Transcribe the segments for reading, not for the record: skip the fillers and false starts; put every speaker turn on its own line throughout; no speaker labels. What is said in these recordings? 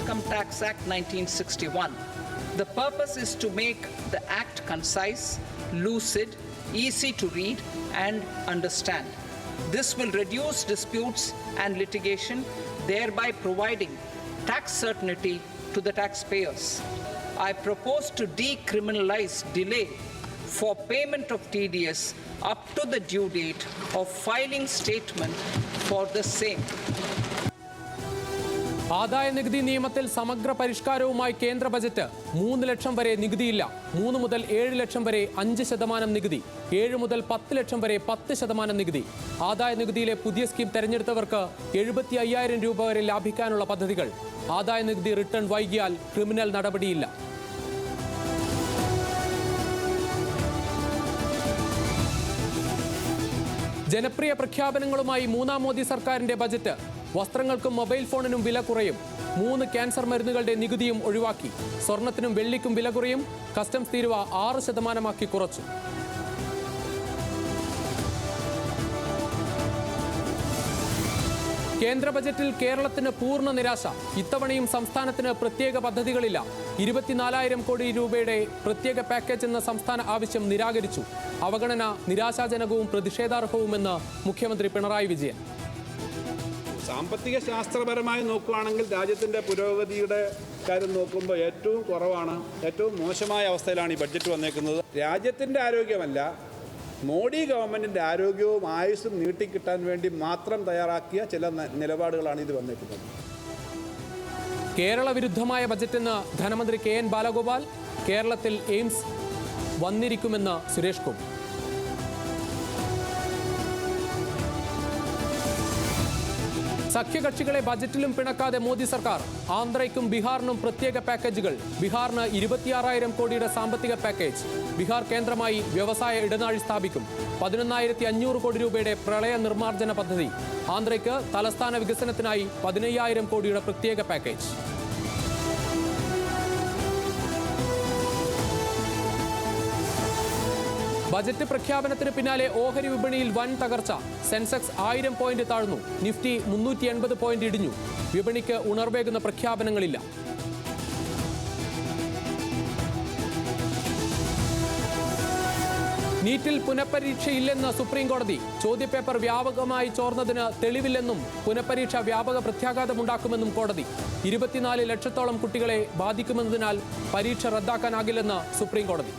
Income Tax Act 1961. The purpose is to make the act concise, lucid, easy to read and understand. This will reduce disputes and litigation, thereby providing tax certainty to the taxpayers. I propose to decriminalize delay for payment of TDS up to the due date of filing statement for the same.
ആദായ നികുതി നിയമത്തിൽ സമഗ്ര പരിഷ്കാരവുമായി കേന്ദ്ര budget 3 ലക്ഷം വരെ നികുതിയില്ല. 3 മുതൽ 7 ലക്ഷം വരെ 5% നികുതി. 7 മുതൽ 10 ലക്ഷം വരെ 10% നികുതി. ആദായ നികുതിയിലെ പുതിയ സ്കീം തെരഞ്ഞെടുത്തവർക്ക് 75,000 രൂപ വരെ ലാഭിക്കാനുള്ള പദ്ധതികൾ. ആദായ നികുതി റിട്ടേൺ വൈകിയാൽ ക്രിമിനൽ നടപടിയില്ല. ജനപ്രിയ പ്രഖ്യാപനങ്ങളുമായി മൂന്നാം മോദി സർക്കാരിന്റെ ബജറ്റ്. വസ്ത്രങ്ങൾക്കും മൊബൈൽ ഫോണിനും വില കുറയും. 3 ക്യാൻസർ മരുന്നുകളുടെ നികുതിയും ഒഴിവാക്കി. സ്വർണത്തിനും വെള്ളിക്കും വില കുറയും. കസ്റ്റംസ് തീരുവ 6% കുറച്ചു. കേന്ദ്ര ബജറ്റിൽ കേരളത്തിന് പൂർണ്ണ നിരാശ. ഇത്തവണയും സംസ്ഥാനത്തിന് പ്രത്യേക പദ്ധതികളില്ല. 24,000 കോടി രൂപയുടെ പ്രത്യേക പാക്കേജ് എന്ന സംസ്ഥാന ആവശ്യം നിരാകരിച്ചു. അവഗണന നിരാശാജനകവും പ്രതിഷേധാർഹവുമെന്ന് മുഖ്യമന്ത്രി പിണറായി വിജയൻ.
സാമ്പത്തിക ശാസ്ത്രപരമായി നോക്കുകയാണെങ്കിൽ രാജ്യത്തിൻ്റെ പുരോഗതിയുടെ കാര്യം നോക്കുമ്പോൾ ഏറ്റവും കുറവാണ്, ഏറ്റവും മോശമായ അവസ്ഥയിലാണ് ഈ ബഡ്ജറ്റ് വന്നേക്കുന്നത്. രാജ്യത്തിൻ്റെ ആരോഗ്യമല്ല, മോഡി ഗവൺമെൻറ്റിൻ്റെ ആരോഗ്യവും ആയുസ്സും നീട്ടിക്കിട്ടാൻ വേണ്ടി മാത്രം തയ്യാറാക്കിയ ചില നിലപാടുകളാണ് ഇത് വന്നേക്കുന്നത്.
കേരള വിരുദ്ധമായ ബജറ്റെന്ന് ധനമന്ത്രി കെ എൻ ബാലഗോപാൽ. കേരളത്തിൽ എയിംസ് വന്നിരിക്കുമെന്ന് സുരേഷ് ഗോപി. സഖ്യകക്ഷികളെ ബജറ്റിലും പിണക്കാതെ മോദി സർക്കാർ. ആന്ധ്രയ്ക്കും ബീഹാറിനും പ്രത്യേക പാക്കേജുകൾ. ബീഹാറിന് 26,000 കോടിയുടെ സാമ്പത്തിക പാക്കേജ്. ബീഹാർ കേന്ദ്രമായി വ്യവസായ ഇടനാഴി സ്ഥാപിക്കും. 11,500 കോടി രൂപയുടെ പ്രളയ നിർമ്മാർജ്ജന പദ്ധതി. ആന്ധ്രയ്ക്ക് തലസ്ഥാന വികസനത്തിനായി 15,000 കോടിയുടെ പ്രത്യേക പാക്കേജ്. ബജറ്റ് പ്രഖ്യാപനത്തിന് പിന്നാലെ ഓഹരി വിപണിയിൽ വൻ തകർച്ച. സെൻസെക്സ് 1000 പോയിന്റ് താഴ്ന്നു. നിഫ്റ്റി 380 പോയിന്റ് ഇടിഞ്ഞു. വിപണിക്ക് ഉണർവേകുന്ന പ്രഖ്യാപനങ്ങളില്ല. നീറ്റിൽ പുനഃപരീക്ഷയില്ലെന്ന് സുപ്രീം കോടതി. ചോദ്യപേപ്പർ വ്യാപകമായി ചോർന്നതിന് തെളിവില്ലെന്നും പുനഃപരീക്ഷ വ്യാപക പ്രത്യാഘാതമുണ്ടാക്കുമെന്നും കോടതി. 24 ലക്ഷത്തോളം കുട്ടികളെ ബാധിക്കുമെന്നതിനാൽ പരീക്ഷ റദ്ദാക്കാനാകില്ലെന്ന് സുപ്രീം കോടതി.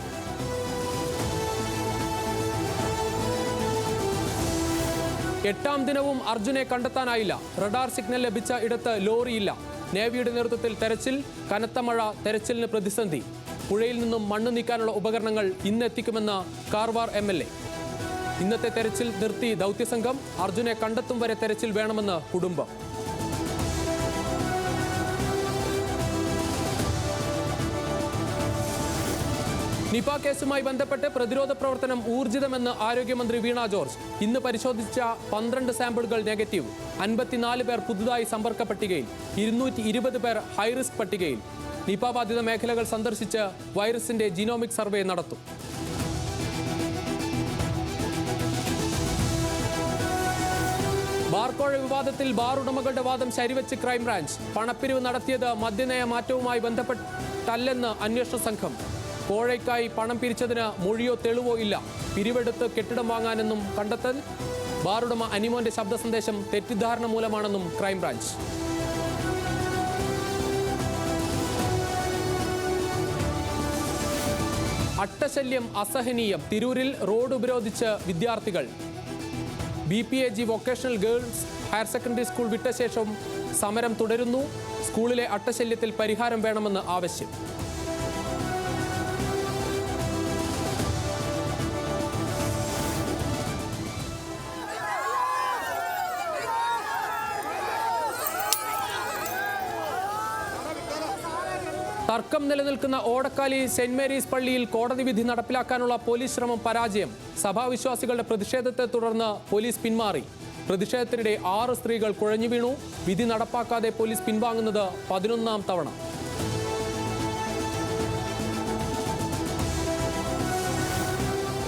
8ാം ദിനവും അർജുനെ കണ്ടെത്താനായില്ല. റഡാർ സിഗ്നൽ ലഭിച്ച ഇടത്ത് ലോറിയില്ല. നേവിയുടെ നേതൃത്വത്തിൽ തെരച്ചിൽ. കനത്ത മഴ തെരച്ചിലിന് പ്രതിസന്ധി. പുഴയിൽ നിന്നും മണ്ണ് നീക്കാനുള്ള ഉപകരണങ്ങൾ ഇന്നെത്തിക്കുമെന്ന് കാർവാർ MLA. ഇന്നത്തെ തെരച്ചിൽ നിർത്തി ദൗത്യസംഘം. അർജുനെ കണ്ടെത്തും വരെ തെരച്ചിൽ വേണമെന്ന് കുടുംബം. നിപ കേസുമായി ബന്ധപ്പെട്ട് പ്രതിരോധ പ്രവർത്തനം ഊർജിതമെന്ന് ആരോഗ്യമന്ത്രി വീണ ജോർജ്. ഇന്ന് പരിശോധിച്ച 12 സാമ്പിളുകൾ നെഗറ്റീവ്. 54 പേർ പുതുതായി സമ്പർക്ക പട്ടികയിൽ. 220 പേർ ഹൈറിസ്ക് പട്ടികയിൽ. നിപ ബാധിത മേഖലകൾ സന്ദർശിച്ച് വൈറസിന്റെ ജീനോമിക് സർവേ നടത്തും. ബാർക്കോഴ വിവാദത്തിൽ ബാർ ഉടമകളുടെ വാദം ശരിവെച്ച് ക്രൈംബ്രാഞ്ച്. പണപ്പിരിവ് നടത്തിയത് മദ്യനയ മാറ്റവുമായി ബന്ധപ്പെട്ടല്ലെന്ന് അന്വേഷണ സംഘം. കോഴയ്ക്കായി പണം പിരിച്ചതിന് മൊഴിയോ തെളിവോ ഇല്ല. പിരിവെടുത്ത് കെട്ടിടം വാങ്ങാനെന്നും കണ്ടെത്തൽ. ബാറുടമ അനിമോന്റെ ശബ്ദ സന്ദേശം തെറ്റിദ്ധാരണ മൂലമാണെന്നും ക്രൈംബ്രാഞ്ച്. അട്ടശല്യം അസഹനീയം. തിരൂരിൽ റോഡ് ഉപരോധിച്ച് വിദ്യാർത്ഥികൾ. BPAG vocational girls higher secondary school വിട്ട ശേഷം സമരം തുടരുന്നു. സ്കൂളിലെ അട്ടശല്യത്തിൽ പരിഹാരം വേണമെന്ന് ആവശ്യം. തർക്കം നിലനിൽക്കുന്ന ഓടക്കാലി സെന്റ് മേരീസ് പള്ളിയിൽ കോടതി വിധി നടപ്പിലാക്കാനുള്ള പോലീസ് ശ്രമം പരാജയം. സഭാവിശ്വാസികളുടെ പ്രതിഷേധത്തെ തുടർന്ന് പോലീസ് പിന്മാറി. പ്രതിഷേധത്തിനിടെ 6 സ്ത്രീകൾ കുഴഞ്ഞു വീണു. വിധി നടപ്പാക്കാതെ പോലീസ് പിൻവാങ്ങുന്നത് 11ാം തവണ.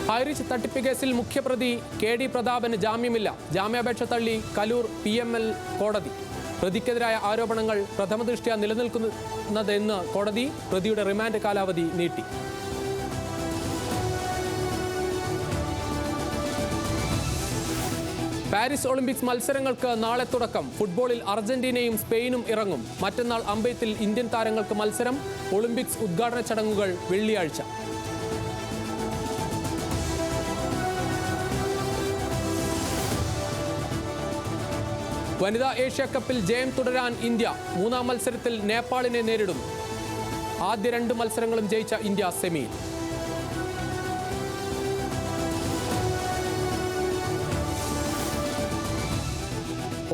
ഹൈറിച്ച് തട്ടിപ്പ് കേസിൽ മുഖ്യപ്രതി KD പ്രതാപന് ജാമ്യമില്ല. ജാമ്യാപേക്ഷ തള്ളി കലൂർ PML കോടതി. പ്രതിക്കെതിരായ ആരോപണങ്ങൾ പ്രഥമദൃഷ്ട്യാ നിലനിൽക്കുന്നതെന്ന് കോടതി പ്രതിയുടെ റിമാൻഡ് കാലാവധി നീട്ടി. പാരീസ് ഒളിമ്പിക്സ് മത്സരങ്ങൾക്ക് നാളെ തുടക്കം. ഫുട്ബോളിൽ അർജന്റീനയും സ്പെയിനും ഇറങ്ങും. മറ്റന്നാൾ അമ്പെയ്ത്തിൽ ഇന്ത്യൻ താരങ്ങൾക്ക് മത്സരം. ഒളിമ്പിക്സ് ഉദ്ഘാടന ചടങ്ങുകൾ വെള്ളിയാഴ്ച. വനിതാ ഏഷ്യ കപ്പിൽ ജയം തുടരാൻ ഇന്ത്യ. മൂന്നാം മത്സരത്തിൽ നേപ്പാളിനെ നേരിടും. ആദ്യ 2 മത്സരങ്ങളും ജയിച്ച ഇന്ത്യ സെമിയിൽ.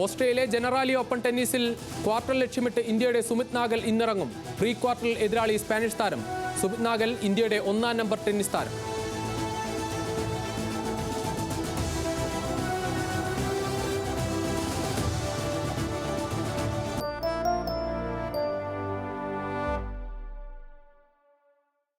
ഓസ്ട്രേലിയ ജനറാലി ഓപ്പൺ ടെന്നീസിൽ ക്വാർട്ടർ ലക്ഷ്യമിട്ട് ഇന്ത്യയുടെ സുമിത് നാഗൽ ഇന്നിറങ്ങും. പ്രീ ക്വാർട്ടറിൽ എതിരാളി സ്പാനിഷ് താരം. സുമിത് നാഗൽ ഇന്ത്യയുടെ 1-ാം നമ്പർ ടെന്നീസ് താരം.